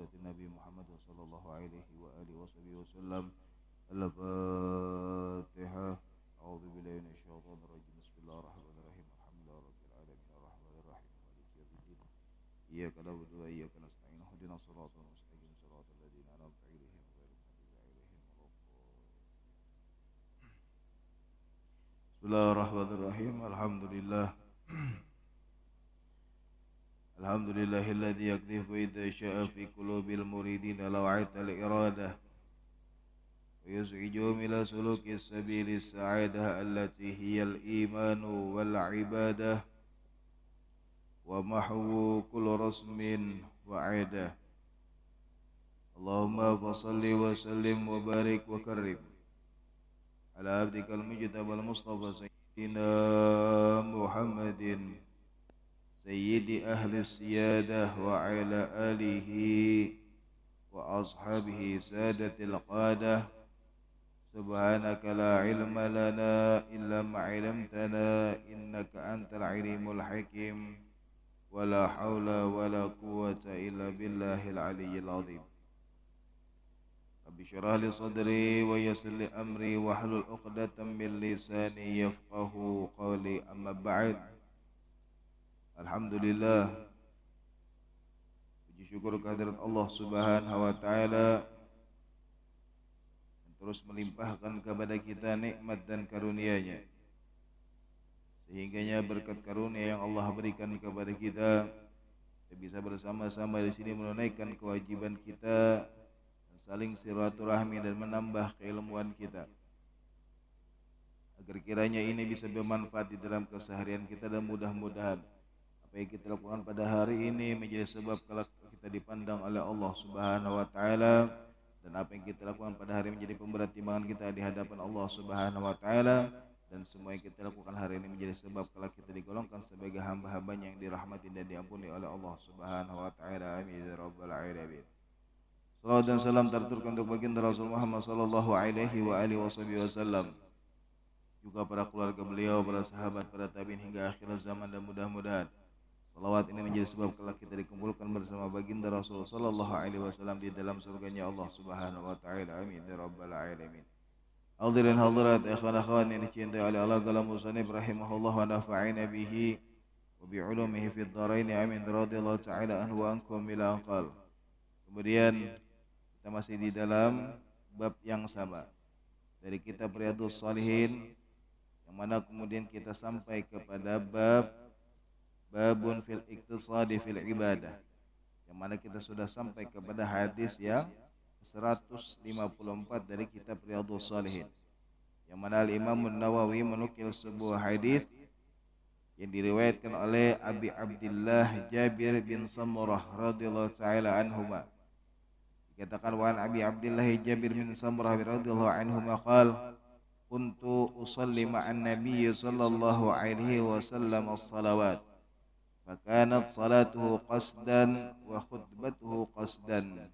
hadratin Nabi Muhammad sallallahu alaihi wa alihi wasallam. Al-Fatihah. A'udzu billahi minasyaitonir rajim. Bismillahirrahmanirrahim. Alhamdulillahirabbil alamin arrahmanir rahim maliki yaumiddin. Iyyaka na'budu wa iyyaka nasta'in. Ihdinas siratal mustaqim siratal ladzina an'amta 'alaihim ghairil maghdubi 'alaihim waladdallin. Bismillahirrahmanirrahim. Alhamdulillahilladzi yakdifu idza syaa fi qulubil muridin law'at al-iradah wa yuz'ijuhum ila suluki sabili as-sa'adah allati hiya al-imanu wal 'ibadah wa mahwu kulli rasmin wa 'adah. Allahumma shalli wa sallim wa barik wa karrim ala abdikal mujtabal mustafa sayyidina Muhammadin sayyidi ahli siyadah wa ala alihi wa ashabihi sadatil qadah. Subhanaka la ilma lana illa ma 'allamtana innaka antal alimul hakim. Wa la hawla wa la quwwata illa billahil aliyyil azim. Rabbi syrah li sadri wa yassir li amri wahlul 'uqdatam min lisani yafqahu qawli, amma ba'd. Alhamdulillah, puji syukur kehadirat Allah Subhanahu wa taala yang terus melimpahkan kepada kita nikmat dan karunia-Nya, sehingganya berkat karunia yang Allah berikan kepada kita bisa bersama-sama di sini menunaikan kewajiban kita dan saling silaturahmi dan menambah keilmuan kita, agar kiranya ini bisa bermanfaat di dalam keseharian kita, dan mudah-mudahan apa yang kita lakukan pada hari ini menjadi sebab kelak kita dipandang oleh Allah Subhanahu wa taala, dan apa yang kita lakukan pada hari ini menjadi pemberat timbangan kita di hadapan Allah Subhanahu wa taala, dan semua yang kita lakukan hari ini menjadi sebab kelak kita digolongkan sebagai hamba-hambanya yang dirahmati dan diampuni oleh Allah Subhanahu wa taala. Amin ya rabbal alamin. Salawat dan salam terturunkan untuk baginda Rasul Muhammad sallallahu alaihi wa alihi wasallam, juga para keluarga beliau, para sahabat, para tabi'in hingga akhir zaman, dan mudah-mudahan salawat ini menjadi sebab kelak kita dikumpulkan bersama baginda Rasul sallallahu alaihi wasallam di dalam surganya Allah Subhanahu wa taala. Amin ya rabbal alamin. Hadirin hadirat, ikhwan akhwat yang dicintai oleh Allah, qala musannif rahimahullah wa nafa'ina bihi wa bi ulumihi fid dharain. Amin radhiyallahu taala anhu wa ankum bila anqal. Kemudian kita masih di dalam bab yang sama dari kitab Riyadhus Shalihin, yang mana kemudian kita sampai kepada babun fil iktisadi fil ibadah, yang mana kita sudah sampai kepada hadis yang 154 dari kitab Riyadhus Shalihin, yang mana Al-Imam An-Nawawi menukil sebuah hadis yang diriwayatkan oleh Abi Abdillah Jabir bin Samurah radhiyallahu taala anhuma. Dikatakan wa an Abi Abdillah Jabir bin Samurah radhiyallahu anhuma qala kuntu usalli ma'an nabiy sallallahu alaihi wasallam as-salawat fakanat salatuhu qasdan wa khutbatuhu qasdan.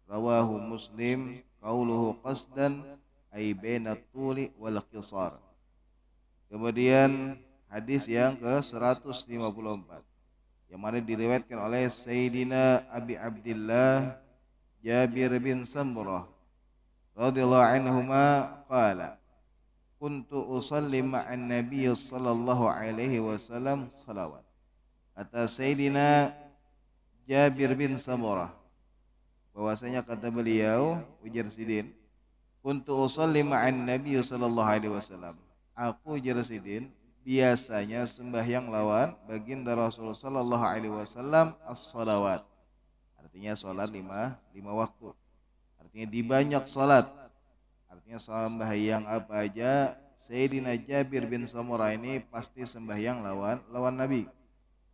Rawahu Muslim. Qauluhu qasdan ay bainat tuli wal qisar. Kemudian hadis yang ke-154 yang mana diriwayatkan oleh Sayyidina Abi Abdillah Jabir bin Samurah radhiyallahu anhuma qala kuntu usalli ma'an nabiy sallallahu alaihi wasallam salawat. Kata Sayyidina Jabir bin Samurah bahwasanya kata beliau, ujar Sidin, kuntu usalli ma'an nabiy sallallahu alaihi wasallam, aku ujar Sidin biasanya sembahyang lawan baginda Rasul sallallahu alaihi wasallam as-salawat, artinya salat lima waktu, artinya di banyak salat, artinya sembahyang apa aja Sayyidina Jabir bin Samurah ini pasti sembahyang lawan Nabi,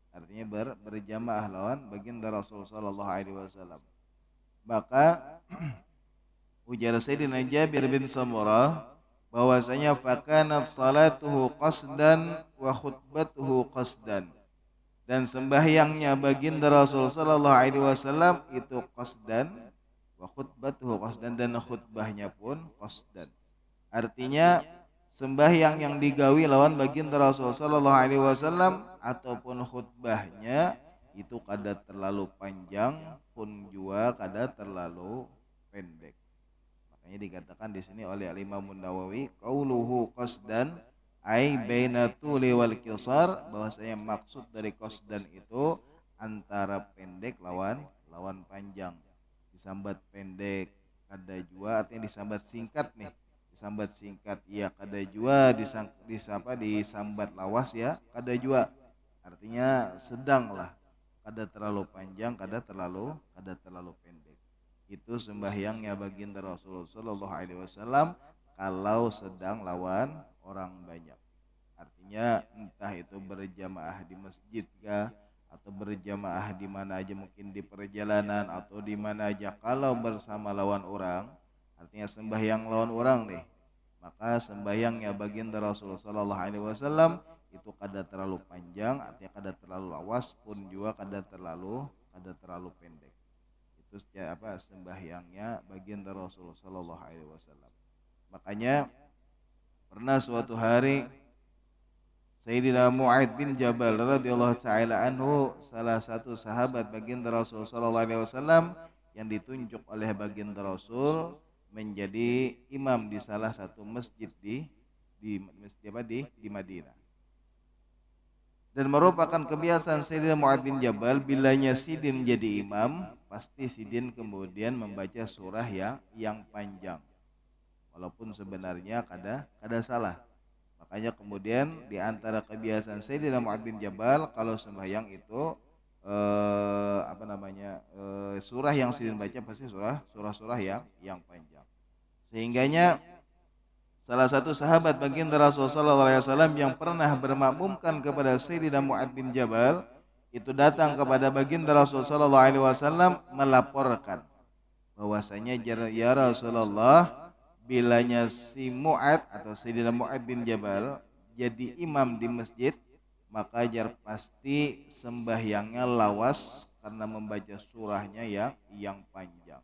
artinya berjamaah lawan baginda Rasul sallallahu alaihi wasallam. Maka ujar Sayyidina Jabir bin Samurah bahwasanya fakanat salatuhu qasdan wa khutbatuhu qasdan, dan sembahyangnya baginda Rasul sallallahu alaihi wasallam itu qasdan wa khutbatuhu qasdan, dan khutbahnya pun qasdan. Artinya sembahyang yang digawi lawan baginda Rasul sallallahu alaihi wasallam ataupun khutbahnya itu kada terlalu panjang pun jua kada terlalu pendek. Makanya dikatakan di sini oleh Imam Nawawi qauluhu qasdan ai baina tuli wal qisar, bahwasanya maksud dari qasdan itu antara pendek lawan panjang. Disambat pendek kada jua artinya disambat singkat nih. Disambat singkat ya kada jua, disambat lawas ya kada jua. Artinya sedang lah, kada terlalu panjang, kada terlalu pendek. Itu sembahyangnya baginda Rasulullah Shallallahu Alaihi Wasallam kalau sedang lawan orang banyak. Artinya entah itu berjamaah di masjid kah, atau berjamaah di mana aja, mungkin di perjalanan atau di mana aja, kalau bersama lawan orang, artinya sembahyang lawan orang nih, maka sembahyangnya baginda Rasulullah Shallallahu Alaihi Wasallam itu kada terlalu panjang, artinya kada terlalu lawas pun juga kada terlalu pendek. Itu sembahyangnya baginda Rasulullah Shallallahu Alaihi Wasallam. Makanya pernah suatu hari Sayyidina Mu'ad bin Jabal radhiyallahu taala anhu, salah satu sahabat baginda Rasul sallallahu alaihi wasallam yang ditunjuk oleh baginda Rasul menjadi imam di salah satu masjid di Madinah. Dan merupakan kebiasaan Sayyidina Mu'ad bin Jabal, bilanya sidin jadi imam, pasti sidin kemudian membaca surah yang panjang. Walaupun sebenarnya kada salah. Makanya kemudian di antara kebiasaan Sayyidina Mu'ad bin Jabal kalau sembahyang itu surah yang sidin baca pasti surah yang panjang. Sehingganya salah satu sahabat baginda Rasulullah sallallahu alaihi wasallam yang pernah bermakmumkan kepada Sayyidina Mu'ad bin Jabal itu datang kepada baginda Rasulullah sallallahu alaihi wasallam melaporkan bahwasanya ya Rasulullah, bilanya si Mu'ad atau Sayyidina Mu'ad bin Jabal jadi imam di masjid, maka jar pasti sembahyangnya lawas karena membaca surahnya yang panjang.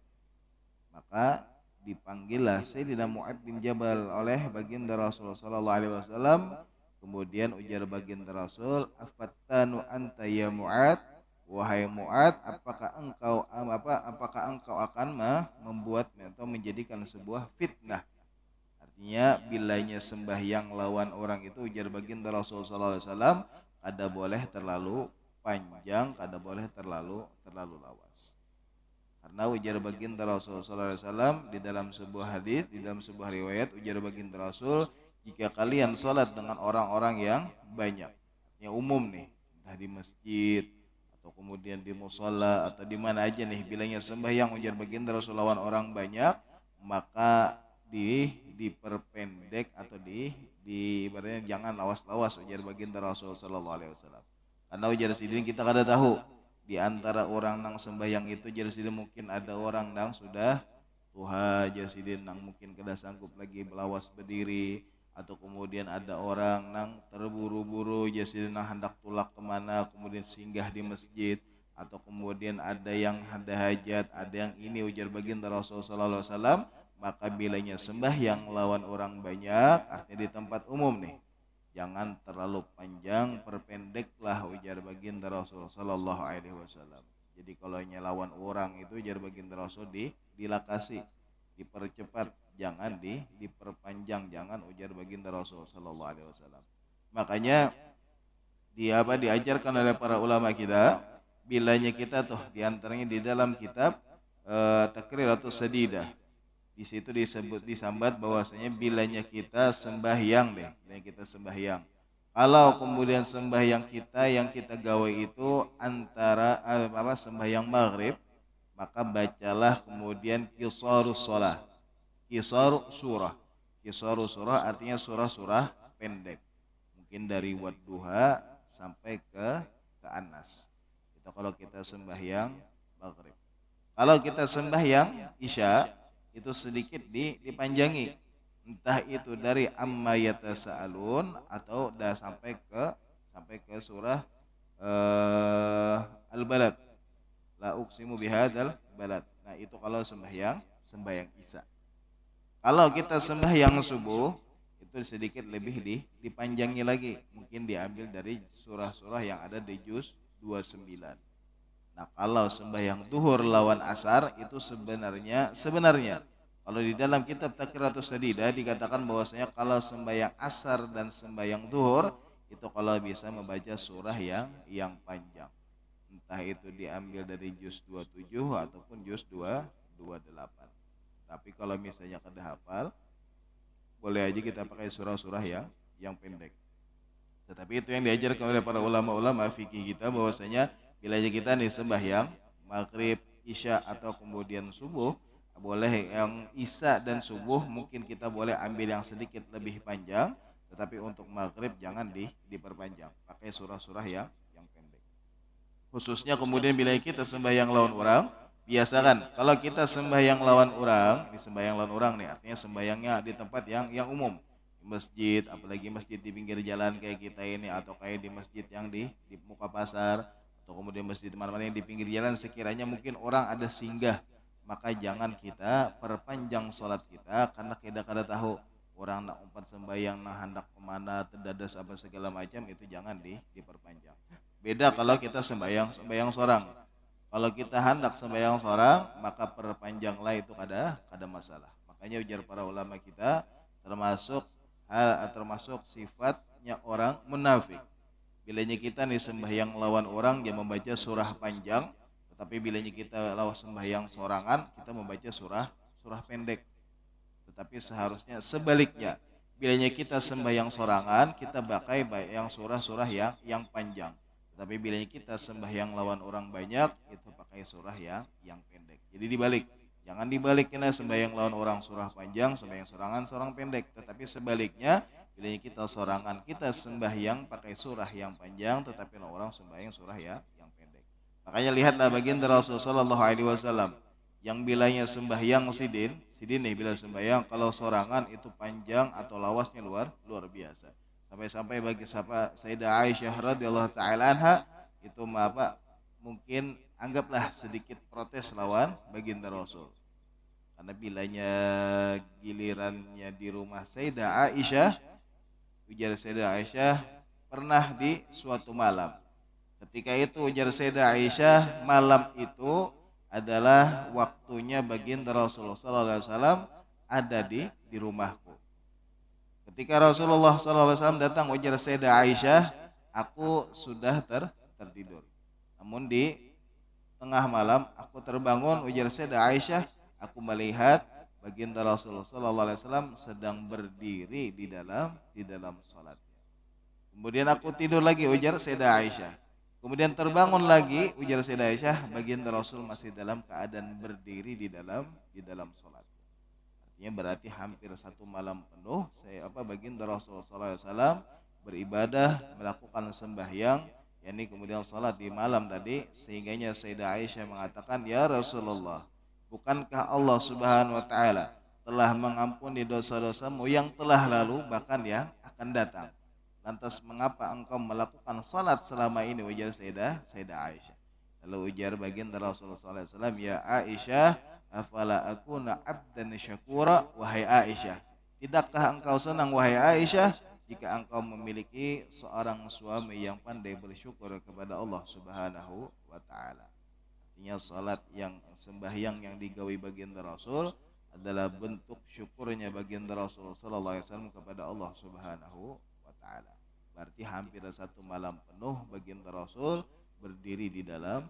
Maka dipanggillah Sayyidina Mu'ad bin Jabal oleh baginda Rasulullah sallallahu alaihi wasallam. Kemudian ujar baginda Rasul, "Afattanu anta ya Mu'ad?" Wahai Mu'ad, apakah engkau akan membuat atau menjadikan sebuah fitnah? Artinya bilanya sembahyang lawan orang itu, ujar baginda Rasulullah sallallahu alaihi wasallam, kada boleh terlalu panjang, kada boleh terlalu lawas. Karena ujar baginda Rasul sallallahu alaihi wasallam di dalam sebuah hadis, di dalam sebuah riwayat, ujar baginda Rasul, jika kalian salat dengan orang-orang yang banyak, yang umum nih, entah di masjid atau kemudian di musholla atau di mana aja nih, bilanya sembahyang ujar baginda Rasul lawan orang banyak, maka diperpendek atau ibaratnya jangan lawas-lawas, ujar baginda Rasul sallallahu alaihi wasallam. Karena ujar sidin kita kada tahu di antara orang nang sembahyang itu, jar sidin mungkin ada orang nang sudah tuha, jar sidin nang mungkin kada sanggup lagi melawas berdiri, atau kemudian ada orang nang terburu-buru, jar sidin nang hendak tulak kemana kemudian singgah di masjid, atau kemudian ada yang ada hajat, ada yang ini, ujar baginda Rasul sallallahu alaihi wasallam, maka bilanya sembahyang lawan orang banyak, artinya di tempat umum nih, jangan terlalu panjang, perpendeklah, ujar baginda Rasul sallallahu alaihi wasallam. Jadi kalau lawan orang itu, ujar baginda Rasul, dilakasi, dipercepat, jangan diperpanjang, jangan, ujar baginda Rasul sallallahu alaihi wasallam. Makanya diajarkan oleh para ulama kita, bilanya kita tuh diantaranya di dalam kitab Takriratus Sadidah, di situ disambat bahwasanya bilanya kita sembahyang kalau kemudian sembahyang kita yang kita gawe itu antara sembahyang maghrib, maka bacalah kemudian qisarus shalah, qisarus surah artinya surah-surah pendek, mungkin dari wadduha sampai ke Anas. Itu kalau kita sembahyang maghrib. Kalau kita sembahyang isya itu sedikit dipanjangi, entah itu dari amma yatasaalun atau dah sampai ke surah al-balad, la uqsimu bihadzal balad. Nah, itu kalau sembahyang isya. Kalau kita sembahyang subuh itu sedikit lebih dipanjangi lagi, mungkin diambil dari surah-surah yang ada di juz 29. Nah, kalau sembahyang duhur lawan asar itu sebenarnya kalau di dalam kitab Taqriratus Sadidah dikatakan bahwasanya kalau sembahyang asar dan sembahyang duhur itu kalau bisa membaca surah yang panjang. Entah itu diambil dari juz 27 ataupun juz 228. Tapi kalau misalnya kada hafal, boleh aja kita pakai surah-surah yang pendek. Tetapi itu yang diajarkan oleh para ulama-ulama fikih kita bahwasanya bila kita nih sembahyang maghrib, isya atau kemudian subuh, boleh yang isya dan subuh mungkin kita boleh ambil yang sedikit lebih panjang, tetapi untuk maghrib jangan diperpanjang, pakai surah-surah yang pendek. Khususnya kemudian bila kita sembahyang lawan orang, biasakan kalau kita sembahyang lawan orang, ini sembahyang lawan orang nih, artinya sembahyangnya di tempat yang umum, di masjid, apalagi masjid di pinggir jalan kayak kita ini, atau kayak di masjid yang di muka pasar, atau kemudian masjid di mana-mana yang di pinggir jalan, sekiranya mungkin orang ada singgah, maka jangan kita perpanjang sholat kita, karena kita kada tahu orang nak umpat sembahyang nak hendak kemana, terdadas apa segala macam, itu jangan diperpanjang. Beda kalau kita sembahyang seorang. Kalau kita hendak sembahyang seorang, maka perpanjanglah itu kada masalah. Makanya ujar para ulama kita termasuk sifatnya orang munafik. Bilanya kita nih sembahyang lawan orang dia membaca surah panjang, tetapi bilanya kita lawan sembahyang sorangan kita membaca surah pendek. Tetapi seharusnya sebaliknya. Bilanya kita sembahyang sorangan kita pakai yang surah-surah yang panjang. Tapi bila kita sembahyang lawan orang banyak itu pakai surah yang pendek. Jadi dibalik. Jangan dibalik kena sembahyang lawan orang surah panjang, sembahyang sorangan seorang pendek. Tetapi sebaliknya, bila kita sorangan kita sembahyang pakai surah yang panjang, tetapi lawan orang sembahyang surah yang pendek. Makanya lihatlah baginda Rasulullah Shallallahu Alaihi Wasallam yang bilanya sembahyang sidin nih bila sembahyang kalau sorangan itu panjang atau lawasnya luar biasa. Sampai-sampai bagi Sayyidah Aisyah radhiyallahu taala anha itu mungkin anggaplah sedikit protes lawan baginda Rasul. Karena bilanya gilirannya di rumah Sayyidah Aisyah, ujar Sayyidah Aisyah pernah di suatu malam. Ketika itu ujar Sayyidah Aisyah malam itu adalah waktunya baginda Rasulullah sallallahu alaihi wasallam ada di rumahku. Ketika Rasulullah SAW datang ujar Sayyidah Aisyah, aku sudah tertidur. Namun di tengah malam aku terbangun ujar Sayyidah Aisyah, aku melihat baginda Rasulullah SAW sedang berdiri di dalam salatnya. Kemudian aku tidur lagi ujar Sayyidah Aisyah. Kemudian terbangun lagi ujar Sayyidah Aisyah, baginda Rasul masih dalam keadaan berdiri di dalam salat. Berarti hampir satu malam penuh baginda Rasulullah SAW beribadah melakukan sembahyang, yakni kemudian salat di malam tadi, sehingganya Sayyidah Aisyah mengatakan, ya Rasulullah, bukankah Allah Subhanahu Wa Taala telah mengampuni dosa-dosamu yang telah lalu bahkan yang akan datang? Lantas mengapa engkau melakukan salat selama ini? Ujar Sayyidah Aisyah. Lalu ujar baginda Rasulullah SAW, ya Aisyah, afala akuna abdan syakura, wahai Aisyah, tidakkah engkau senang wahai Aisyah jika engkau memiliki seorang suami yang pandai bersyukur kepada Allah Subhanahu wa taala. Artinya salat yang sembahyang yang digawi baginda Rasul adalah bentuk syukurnya baginda Rasul sallallahu alaihi wasallam kepada Allah Subhanahu wa taala. Berarti hampir satu malam penuh baginda Rasul berdiri di dalam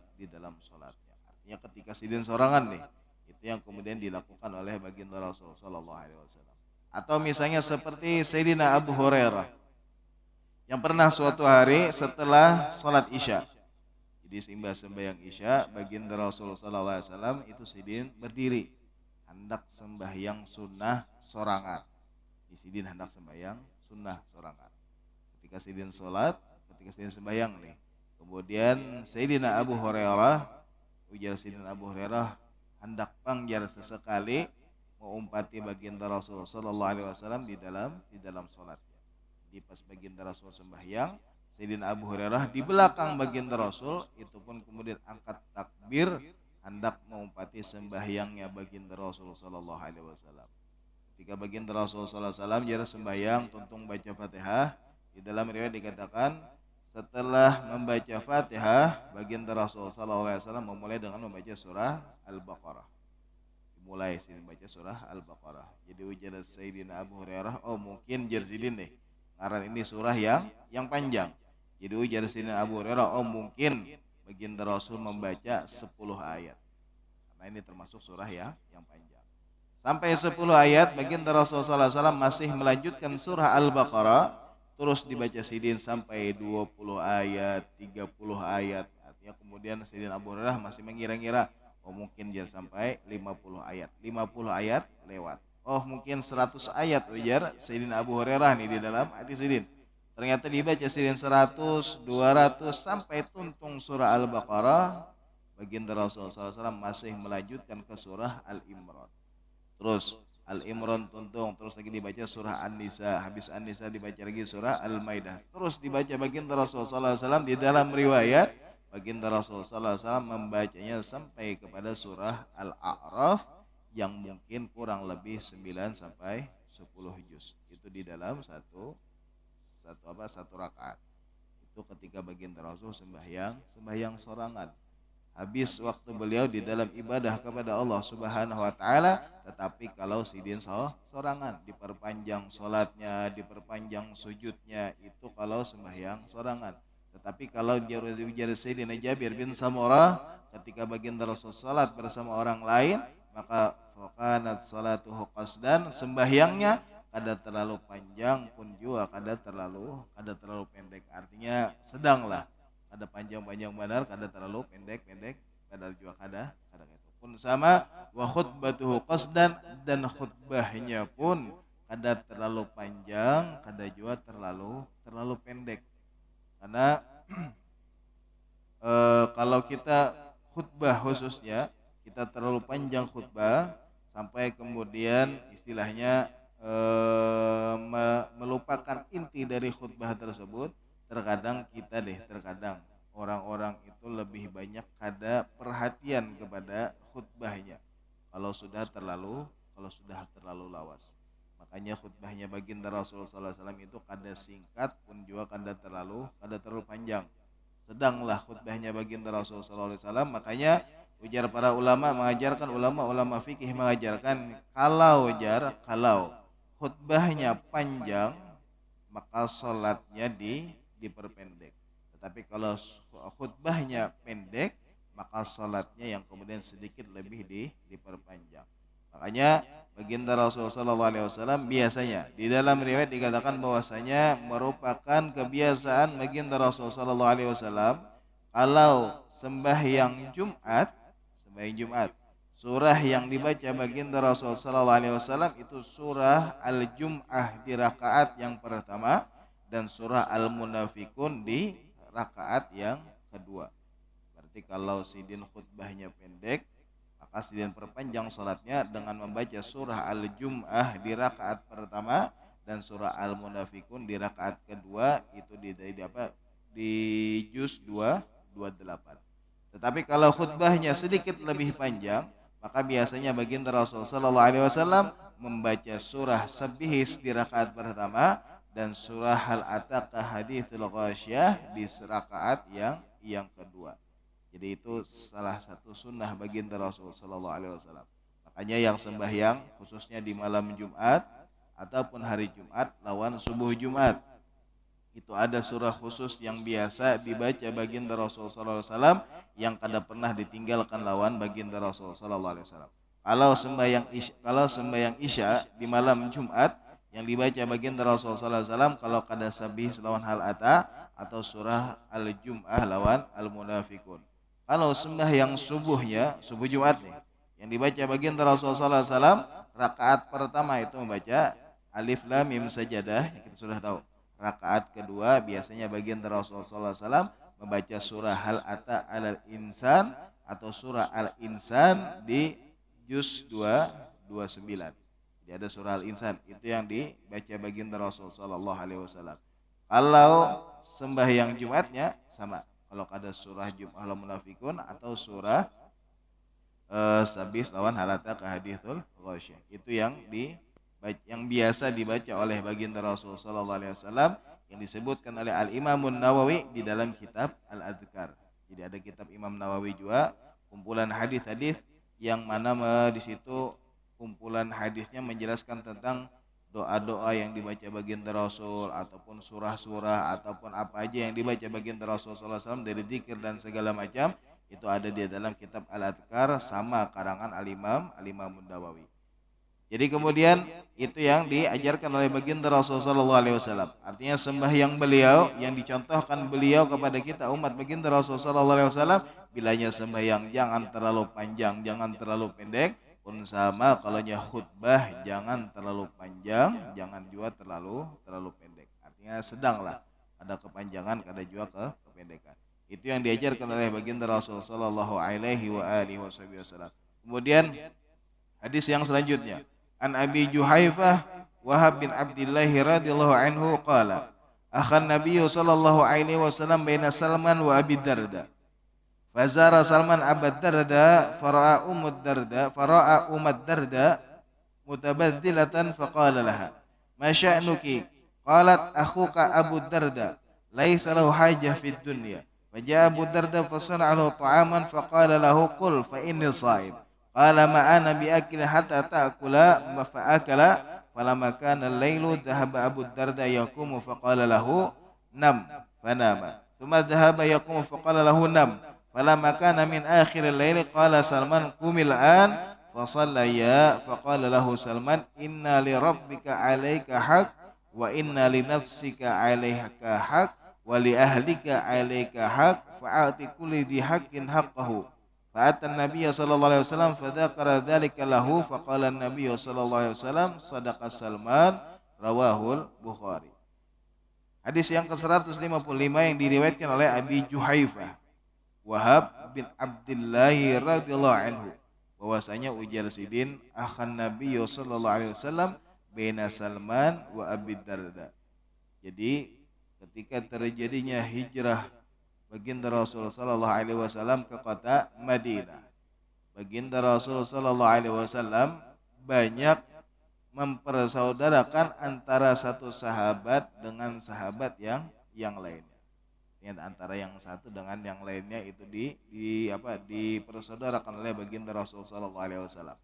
salatnya. Artinya ketika sidin sorangan nih, itu yang kemudian dilakukan oleh baginda Rasul sallallahu alaihi wasallam. Atau misalnya seperti Sayyidina Abu Hurairah yang pernah suatu hari setelah salat Isya, jadi sembahyang Isya, baginda Rasul sallallahu alaihi wasallam itu sidin berdiri hendak sembahyang sunnah sorangan. Di sidin hendak sembahyang sunnah sorangan. Ketika sidin sembahyang nih, kemudian Sayyidina Abu Hurairah, ujar Sayyidina Abu Hurairah, hendak pangjar sesekali mengumpati baginda Rasul sallallahu alaihi wasallam di dalam salatnya. Di pas baginda Rasul sembahyang, Sayyidina Abu Hurairah di belakang baginda Rasul itu pun kemudian angkat takbir hendak mengumpati sembahyangnya baginda Rasul sallallahu alaihi wasallam. Ketika baginda Rasul sallallahu alaihi wasallam jara sembahyang tuntung baca Fatihah, di dalam riwayat dikatakan setelah membaca Fatihah, baginda Rasul sallallahu alaihi wasallam memulai dengan membaca surah Al-Baqarah. Mulai sini baca surah Al-Baqarah. Jadi ujar Sayyidina Abu Hurairah, oh mungkin Jarzidin deh. Karena ini surah yang panjang. Jadi ujar Sayyidina Abu Hurairah, oh mungkin baginda Rasul membaca 10 ayat. Karena ini termasuk surah yang panjang. Sampai 10 ayat baginda Rasul sallallahu alaihi wasallam masih melanjutkan surah Al-Baqarah, terus dibaca Sidin sampai 20 ayat, 30 ayat. Artinya kemudian Sayyidina Abu Hurairah masih mengira-ngira, oh mungkin dia sampai 50 ayat. 50 ayat lewat. Oh mungkin 100 ayat ujar Sayyidina Abu Hurairah nih di dalam hadis Sidin. Ternyata dibaca Sidin 100, 200 sampai tuntung surah Al-Baqarah. Baginda Rasul sallallahu alaihi wasallam masih melanjutkan ke surah Al-Imran. Terus Al-Imran tuntung, terus lagi dibaca surah An-Nisa, habis An-Nisa dibaca lagi surah Al-Maidah. Terus dibaca baginda Rasul sallallahu alaihi wasallam di dalam riwayat baginda Rasul sallallahu alaihi wasallam membacanya sampai kepada surah Al-A'raf yang mungkin kurang lebih 9 sampai 10 juz. Itu di dalam satu rakaat. Itu ketika baginda Rasul sembahyang sorangan. Habis waktu beliau di dalam ibadah kepada Allah Subhanahu wa taala, tetapi kalau sidin sorangan, diperpanjang salatnya, diperpanjang sujudnya, itu kalau sembahyang sorangan. Tetapi kalau ujar Sayyidina Jabir bin Samurah, ketika baginda Rasul salat bersama orang lain, maka faqanat salatuhu qasdan, sembahyangnya kada terlalu panjang pun juga kada terlalu pendek. Artinya sedanglah, ada panjang-panjang benar, kada terlalu pendek-pendek, kada juga kada itu pun sama. Wa khutbatuhu qasdan, dan khutbahnya pun kada terlalu panjang, kada juga terlalu pendek. Karena kalau kita khutbah khususnya kita terlalu panjang khutbah sampai kemudian istilahnya melupakan inti dari khutbah tersebut. Terkadang orang-orang itu lebih banyak kada perhatian kepada khutbahnya kalau sudah terlalu lawas. Makanya khutbahnya baginda Rasulullah SAW itu kada singkat pun juga kada terlalu panjang. Sedanglah khutbahnya baginda Rasulullah SAW. Makanya ujar para ulama mengajarkan, ulama fikih mengajarkan, kalau khutbahnya panjang maka salatnya diperpendek. Tetapi kalau khutbahnya pendek, maka salatnya yang kemudian sedikit lebih diperpanjang. Makanya baginda Rasulullah SAW biasanya di dalam riwayat dikatakan bahwasanya merupakan kebiasaan baginda Rasulullah SAW kalau sembahyang Jumat, surah yang dibaca baginda Rasulullah SAW itu surah Al-Jum'ah di rakaat yang pertama dan surah Al-Munafikun di rakaat yang kedua. Berarti kalau sidin khutbahnya pendek, maka sidin perpanjang salatnya dengan membaca surah Al-Jum'ah di rakaat pertama dan surah Al-Munafikun di rakaat kedua, itu di juz 228. Tetapi kalau khutbahnya sedikit lebih panjang, maka biasanya baginda Rasulullah SAW membaca surah Sabihis di rakaat pertama dan surah Hal Ataka Hadithul Ghasyiyah di rakaat yang kedua. Jadi itu salah satu sunnah baginda Rasulullah SAW. Makanya yang sembahyang khususnya di malam Jumat ataupun hari Jumat lawan subuh Jumat, itu ada surah khusus yang biasa dibaca baginda Rasulullah SAW yang kada pernah ditinggalkan lawan baginda Rasulullah SAW. Kalau sembahyang isya di malam Jumat yang dibaca baginda Rasulullah SAW, kalau kada sabih lawan Hal Ata atau surah Al-Jum'ah lawan Al-Munafikun. Kalau sembahyang subuh Jumat nih, yang dibaca baginda Rasulullah SAW rakaat pertama itu membaca Alif Lam Mim Sajadah, yang kita sudah tahu. Rakaat kedua biasanya baginda Rasulullah SAW membaca surah Hal Ata Alal Insan atau surah Al-Insan di juz 229. Jadi ada surah Al-Insan, itu yang dibaca baginda Rasulullah SAW. Kalau sembahyang Jumatnya sama, kalau ada surah Jum'ah Al-Munafikun atau surah Sabis lawan Halata ke Hadithul Ghasyiyah, itu yang biasa dibaca oleh baginda Rasulullah SAW, yang disebutkan oleh Al-Imamun Nawawi di dalam kitab Al-Adhkar. Jadi ada kitab Imam Nawawi juga, kumpulan hadis-hadis yang mana di situ kumpulan hadisnya menjelaskan tentang doa-doa yang dibaca baginda Rasul ataupun surah-surah ataupun apa aja yang dibaca baginda Rasul sallallahu alaihi wasallam dari zikir dan segala macam, itu ada di dalam kitab Al-Adhkar sama karangan Al-Imam Nawawi. Jadi kemudian itu yang diajarkan oleh baginda Rasul sallallahu alaihi wasallam. Artinya sembahyang beliau yang dicontohkan beliau kepada kita umat baginda Rasul sallallahu alaihi wasallam, bilanya sembahyang jangan terlalu panjang, jangan terlalu pendek, pun sama kalaunya khutbah jangan terlalu panjang, jangan juga terlalu pendek. Artinya sedanglah, ada kepanjangan, ada juga kependekan. Itu yang diajarkan oleh baginda Rasul sallallahu alaihi wasallam. Kemudian hadis yang selanjutnya, an Abi Juhaifah Wahab bin Abdullah radhiyallahu anhu qala akhan Nabi sallallahu alaihi wasallam baina Salman wa Abi Darda. Fazara Salman Abu Darda fara'a Ummad Darda mutabadzilatan faqala laha ma sya'nuki qalat akhuka Abu Darda laisa lahu hajah fid dunya. Faja'a Abu Darda fasana'a lahu ta'aman faqala lahu qul fa inni sha'im. Qala ma ana biakil hatta ta'kula fa'akala falamma kana al-lailu dhahaba Abu Darda yaqumu faqala lahu nam fanama thumma dhahaba yaqumu faqala lahu nam falamma kana min akhir al-lail qala Salman qumil an fasallaya faqala lahu Salman inna li rabbika 'alaika haqq wa inna li nafsika 'alaika haqq wa li ahlika 'alaika haqq fa'ati kulli dhi haqqin haqqahu. Fa'ata an-nabiy sallallahu alaihi wasallam fadzakara dzalika lahu faqala an-nabiy sallallahu alaihi wasallam sadaqa Salman, rawahul Bukhari. Hadis yang ke-155 yang diriwayatkan oleh Abi Juhaifah Wahab bin Abdullah radhiyallahu anhu, bahwasanya ujar sidin akhan Nabiy sallallahu alaihi wasallam baina Salman wa Abi Darda. Jadi ketika terjadinya hijrah baginda Rasul sallallahu alaihi wasallam ke kota Madinah, baginda Rasul sallallahu alaihi wasallam banyak mempersaudarakan antara satu sahabat dengan sahabat yang lainnya. Ini antara yang satu dengan yang lainnya itu dipersaudarakan oleh baginda Rasul sallallahu alaihi wasallam.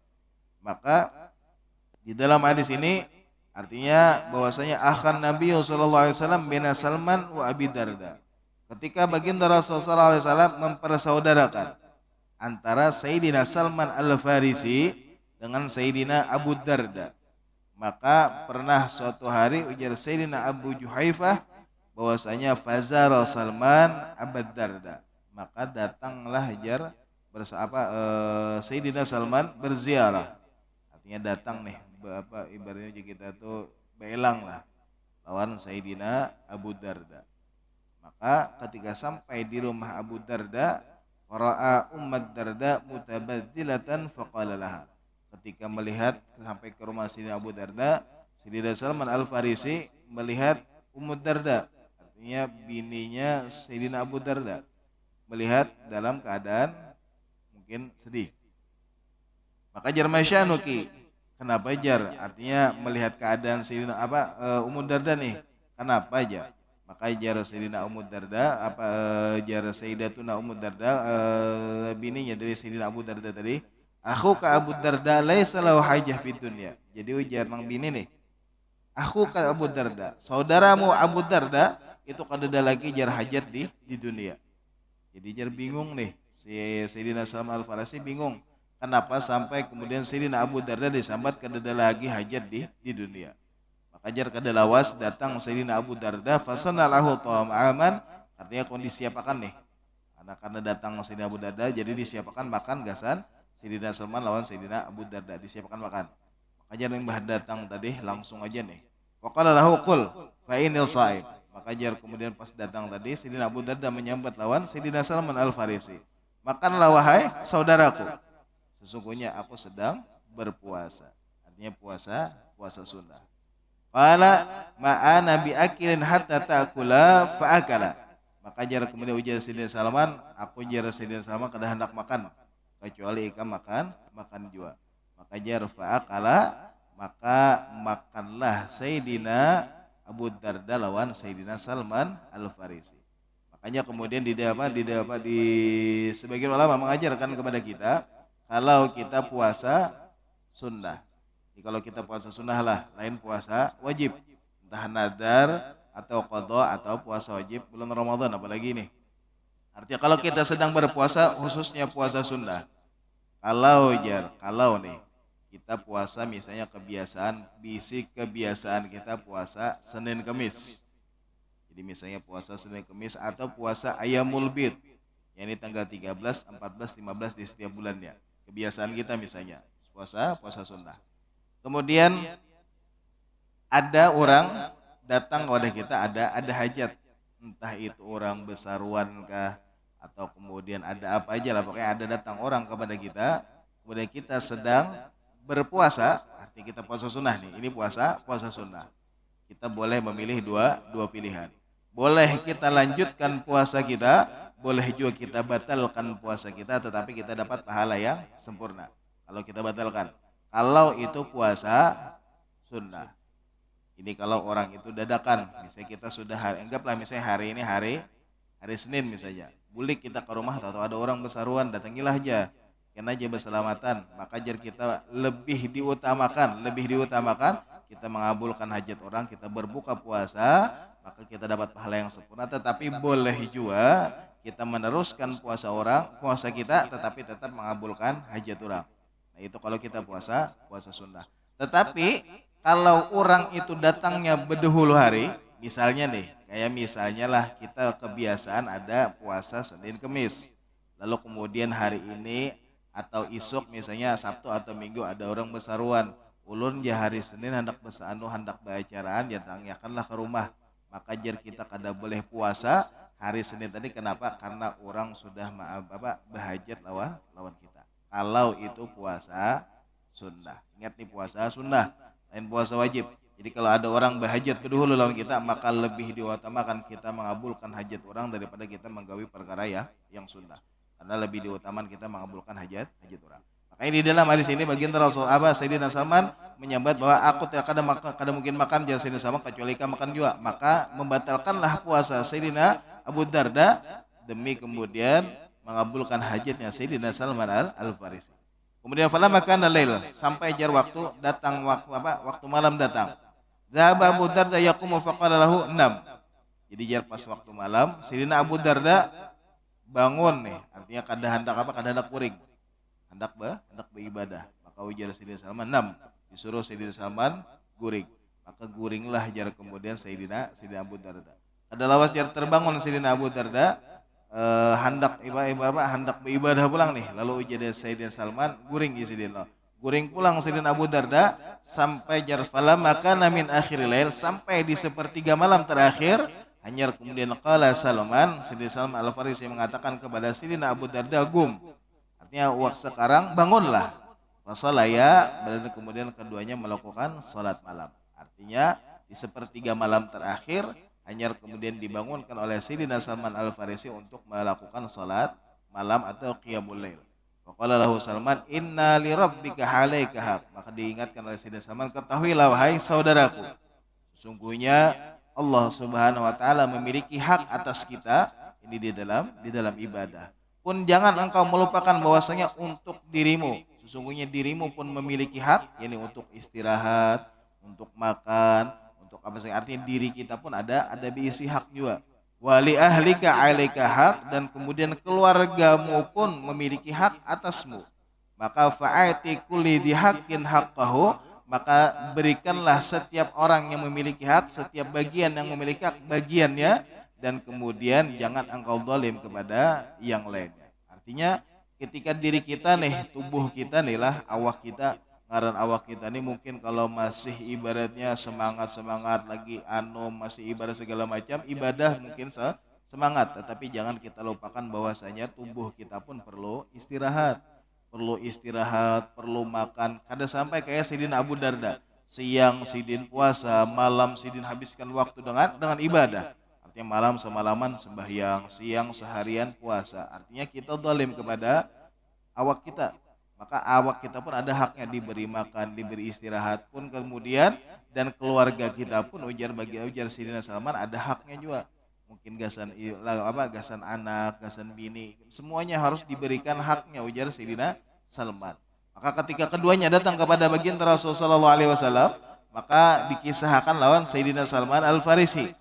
Maka di dalam hadis ini artinya bahwasanya akhan Nabi sallallahu alaihi wasallam baina Salman wa Abi Darda. Ketika baginda Rasul sallallahu alaihi wasallam mempersaudarakan antara Sayyidina Salman Al-Farisi dengan Sayyidina Abu Darda, maka pernah suatu hari ujar Sayyidina Abu Juhaifah bahwasanya fazara Salman Abu Darda, maka datanglah Sayyidina Salman berziarah. Artinya datang nih, ibaratnya kita tuh belang lah lawan Sayyidina Abu Darda. Maka ketika sampai di rumah Abu Darda, fara'a Ummad Darda mutabadzilatan faqala laha. Ketika melihat sampai ke rumah Sayyidina Abu Darda, Sayyidina Salman Al-Farisi melihat Ummad Darda, artinya bininya Sayyidina Abu Darda, melihat dalam keadaan mungkin sedih. Maka jar masyanuki, kenapa jar? Artinya melihat keadaan Sayyidina Ummad Darda nih, kenapa jar? Maka jar Sayyidina Ummad Darda jar Sayyidatuna Ummad Darda bininya dari Sayyidina Abu Darda tadi, akhuka Abu Darda laisa lahu hajah fid dunya. Jadi ujar mang bini nih, akhuka Abu Darda, saudaramu Abu Darda itu kada ada lagi jar hajat di dunia. Jadi jar bingung nih, si Sayyidina Salman Al-Farisi bingung, kenapa sampai kemudian Sayyidina Abu Darda disambat kada ada lagi hajat di dunia. Ajar kada lawas datang Sayyidina Abu Darda fasanalahu ta'aman, artinya kondisi siapakan nih. Karena datang Sayyidina Abu Darda jadi disiapkan makan gasan Sayyidina Salman lawan Sayyidina Abu Darda disiapkan makan. Ajar yang datang tadi langsung aja nih. Wa qala lahu qul fa innil sha'im. Maka jar kemudian pas datang tadi Sayyidina Abu Darda menyambat lawan Sayyidina Salman Al-Farisi. Makanlah wahai saudaraku, sesungguhnya aku sedang berpuasa. Artinya puasa sunnah. Qala ma'ana biakilin hatta ta'kula fa'akala. Maka jar kemudian ujar Sayyidina Salman, aku jar Sayyidina Salman kada hendak makan kecuali ikam makan juga. Maka jar fa'akala, maka makanlah Sayyidina Abu Darda lawan Sayyidina Salman Al-Farisi. Makanya kemudian di sebagian ulama mengajarkan kepada kita kalau kita puasa sunnah. Jadi kalau kita puasa sunnah lah, lain puasa wajib. Entah nadar atau qadha atau puasa wajib bulan Ramadan apalagi nih. Artinya kalau kita sedang berpuasa khususnya puasa sunnah. Kalau nih kita puasa misalnya kebiasaan kita puasa Senin Kemis. Jadi misalnya puasa Senin Kemis atau puasa Ayyamul Bid, yakni tanggal 13, 14, 15 di setiap bulannya. Kebiasaan kita misalnya puasa sunnah. Kemudian ada orang datang kepada kita ada hajat, entah itu orang besaruan kah atau kemudian ada apa aja lah, pokoknya ada datang orang kepada kita, kemudian kita sedang berpuasa, artinya kita puasa sunnah nih, ini puasa sunnah. Kita boleh memilih dua pilihan. Boleh kita lanjutkan puasa kita, boleh juga kita batalkan puasa kita, tetapi kita dapat pahala yang sempurna kalau kita batalkan. Kalau itu puasa sunnah. Ini kalau orang itu dadakan, misalnya kita sudah anggaplah misalnya hari ini hari Senin misalnya, bulik kita ke rumah atau ada orang besaruan, datangilah aja, karena aja berselamatan, maka jar kita lebih diutamakan kita mengabulkan hajat orang, kita berbuka puasa, maka kita dapat pahala yang sempurna. Tetapi boleh juga kita meneruskan puasa kita, tetapi tetap mengabulkan hajat orang. Nah itu kalau kita puasa sunnah. Tetapi kalau orang itu datangnya berdahulu hari, misalnya nih, kayak misalnya lah kita kebiasaan ada puasa Senin Kemis, lalu kemudian hari ini atau isuk misalnya Sabtu atau Minggu ada orang besaruan, ulun ya hari Senin hendak baacaraan, ya tanyakanlah ke rumah, maka jar kita kada boleh puasa hari Senin tadi. Kenapa? Karena orang sudah berhajat lawan kita. Kalau itu puasa sunnah, ingat nih puasa sunnah, lain puasa wajib. Jadi kalau ada orang berhajat berdahulu lawan kita, maka lebih diutamakan kita mengabulkan hajat orang daripada kita menggawi perkara yang sunnah. Karena lebih diutamakan kita mengabulkan hajat orang. Makanya di dalam hadis ini baginda Rasul Sayyidina Salman menyambat bahwa aku tidak kada mungkin makan jangan Sayyidina Salman kecuali ikan makan juga. Maka membatalkanlah puasa Sayyidina Abu Darda demi kemudian mengabulkan hajatnya Sayyidina Salman Al-Farisi. Kemudian falamma kana lail, sampai jar waktu datang waktu malam datang. Zahaba Abu Darda yaqumu faqala lahu nam. Jadi jar pas waktu malam Sayyidina Abu Darda bangun nih, artinya kada hendak kuring, hendak beribadah. Maka ujar Sayyidina Salman nam, disuruh Sayyidina Salman guring. Maka guringlah jar kemudian Sayyidina Abu Darda. Kada lawas jar terbangun Sayyidina Abu Darda, hendak beribadah pulang nih. Lalu ujar Sayyidina Salman guring guring pulang Sayyidina Abu Darda sampai jar falamma kana min akhiril lail, sampai di sepertiga malam terakhir. Hanya kemudian qala Salman, Sayyidina Salman Al-Farisi mengatakan kepada Sayyidina Abu Darda, gum, artinya waktu sekarang bangunlah. Fasalaya, dan kemudian keduanya melakukan salat malam. Artinya di sepertiga malam terakhir hanya kemudian dibangunkan oleh Sayyidina Salman Al-Farisi untuk melakukan salat malam atau qiyamul lail. Faqala lahu Salman, inna li rabbika alaika haq. Maka diingatkan oleh Sayyidina Salman, ketahuilah wahai saudaraku, sesungguhnya Allah Subhanahu wa taala memiliki hak atas kita ini di dalam ibadah. Pun jangan engkau melupakan bahwasanya untuk dirimu, sesungguhnya dirimu pun memiliki hak, yakni untuk istirahat, untuk makan, untuk apa saja. Artinya diri kita pun ada diisi hak juga. Wali ahlika 'alaika hak, dan kemudian keluargamu pun memiliki hak atasmu. Maka fa'ati kulli dhi haqqin haqqahu, maka berikanlah setiap orang yang memiliki hak, setiap bagian yang memiliki hak bagiannya, dan kemudian jangan engkau zalim kepada yang lainnya. Artinya ketika diri kita nih, tubuh kita nih lah, awak kita, ngaran awak kita nih mungkin kalau masih ibaratnya semangat lagi masih ibadah segala macam, ibadah mungkin semangat, tetapi jangan kita lupakan bahwasanya tubuh kita pun perlu istirahat, perlu makan. Kada sampai kayak Sayyidina Abu Darda, siang sidin puasa, malam sidin habiskan waktu dengan ibadah. Artinya malam semalaman sembahyang, siang seharian puasa. Artinya kita zalim kepada awak kita. maka awak kita pun ada haknya diberi makan, diberi istirahat pun kemudian, dan keluarga kita pun ujar Sayyidina Salman ada haknya juga. Mungkin gasan anak, gasan bini, semuanya harus diberikan haknya ujar Sayyidina Salman. Maka ketika keduanya datang kepada baginda Rasulullah sallallahu alaihi wasallam, maka dikisahkan lawan Sayyidina Salman Al-Farisi.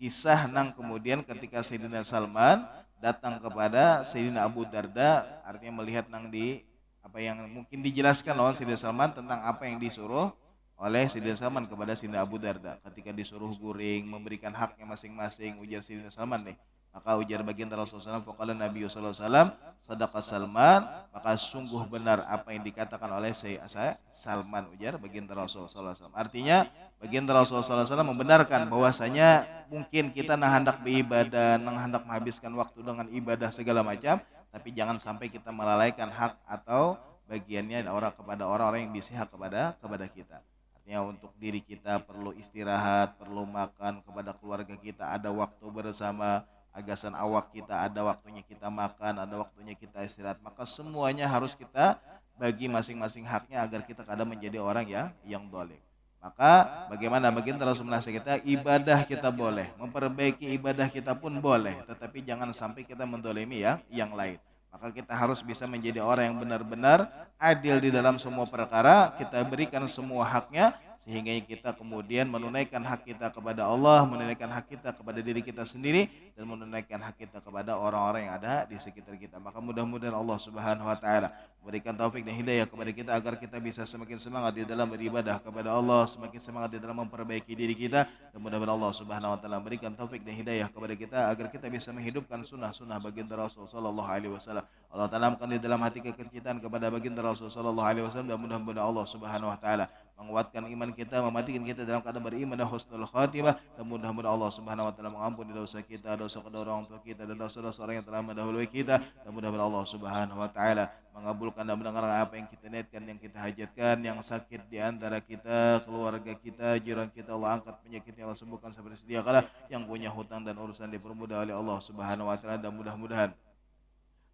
Kisah nang kemudian ketika Sayyidina Salman datang kepada Sayyidina Abu Darda, artinya melihat nang di apa yang mungkin dijelaskan oleh Sayyidina Salman tentang apa yang disuruh oleh Sayyidina Salman kepada Sayyidina Abu Darda ketika disuruh guring memberikan haknya masing-masing. Ujar Sayyidina Salman nih, maka ujar baginda Rasulullah SAW, faqala Nabi sallallahu alaihi wasallam, sadaqa Salman, maka sungguh benar apa yang dikatakan oleh saya Salman, ujar baginda Rasulullah SAW. Artinya baginda Rasulullah SAW membenarkan bahwasanya mungkin kita hendak beribadah, hendak menghabiskan waktu dengan ibadah segala macam, tapi jangan sampai kita melalaikan hak atau bagiannya kepada orang-orang yang bisa hak kepada kita. Artinya untuk diri kita perlu istirahat, perlu makan, kepada keluarga kita ada waktu bersama, agasan awak kita ada waktunya kita makan, ada waktunya kita istirahat. Maka semuanya harus kita bagi masing-masing haknya agar kita kadang menjadi orang yang dolim. Maka bagaimana baginda Rasul menasihat kita, ibadah kita boleh, memperbaiki ibadah kita pun boleh, tetapi jangan sampai kita mendolimi yang lain. Maka kita harus bisa menjadi orang yang benar-benar adil di dalam semua perkara, kita berikan semua haknya, sehingga kita kemudian menunaikan hak kita kepada Allah, menunaikan hak kita kepada diri kita sendiri, dan menunaikan hak kita kepada orang-orang yang ada di sekitar kita. Maka mudah-mudahan Allah Subhanahu wa taala berikan taufik dan hidayah kepada kita agar kita bisa semakin semangat di dalam beribadah kepada Allah, semakin semangat di dalam memperbaiki diri kita, dan mudah-mudahan Allah Subhanahu wa taala berikan taufik dan hidayah kepada kita agar kita bisa menghidupkan sunnah-sunnah baginda Rasul sallallahu alaihi wasallam. Allah tanamkan di dalam hati kecintaan kepada baginda Rasul sallallahu alaihi wasallam, dan mudah-mudahan Allah Subhanahu wa taala menguatkan iman kita, mematikan kita dalam keadaan beriman dan husnul khatimah, dan mudah-mudahan Allah Subhanahu wa taala mengampuni dosa kita, dosa kedua orang tua kita, dan dosa-dosa orang yang telah mendahului kita, dan mudah-mudahan Allah Subhanahu wa taala mengabulkan dan mendengarkan apa yang kita niatkan, yang kita hajatkan. Yang sakit di antara kita, keluarga kita, jiran kita, Allah angkat penyakitnya, Allah sembuhkan seperti sedia kala. Yang punya hutang dan urusan dipermudah oleh Allah Subhanahu wa taala, dan mudah-mudahan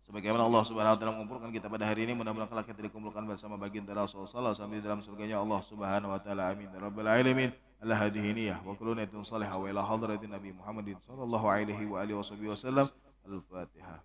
sebagaimana Allah Subhanahu wa taala mengumpulkan kita pada hari ini, mudah-mudahan kelak kita dikumpulkan bersama baginda Rasulullah sallallahu alaihi wasallam di dalam surganya Allah Subhanahu wa taala. Amin ya rabbal alamin. Ala hadhihi niyyah wa kullu niyatin salihah wa ila hadratin Nabi Muhammadin sallallahu alaihi wa alihi wasallam. Al-Fatihah.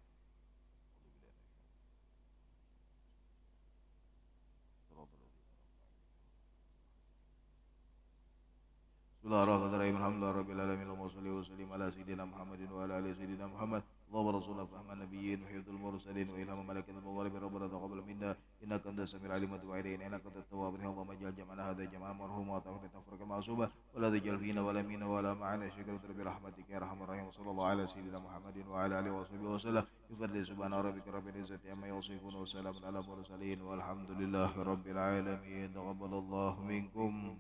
Bismillahirrahmanirrahim. Alhamdulillahirabbil alamin. Allahumma shalli wa sallim ala sayyidina Muhammadin wa ala ali sayyidina Muhammad. Allahumma rasulna fahman nabiyyin wa hifdzul mursalin wa ilham malaikatil mugharibin rabbana taqabbal minna innaka antas samiul alim wa tub alaina innaka antat tawwabur rahim. Allahumma ij'al jam'ana hadha jam'an marhuma wa ta'khudna tafriqan ma'suba wa la taj'al fina wa la minna wa la ma'ana syakran bi rahmatika ya arhamar rahim. Sallallahu ala sayyidina Muhammadin wa ala alihi wa sallam. Bi subhana rabbika rabbil izzati amma yasifun wa salamun ala mursalin walhamdulillahi rabbil alamin. Taqabbalallahu minkum.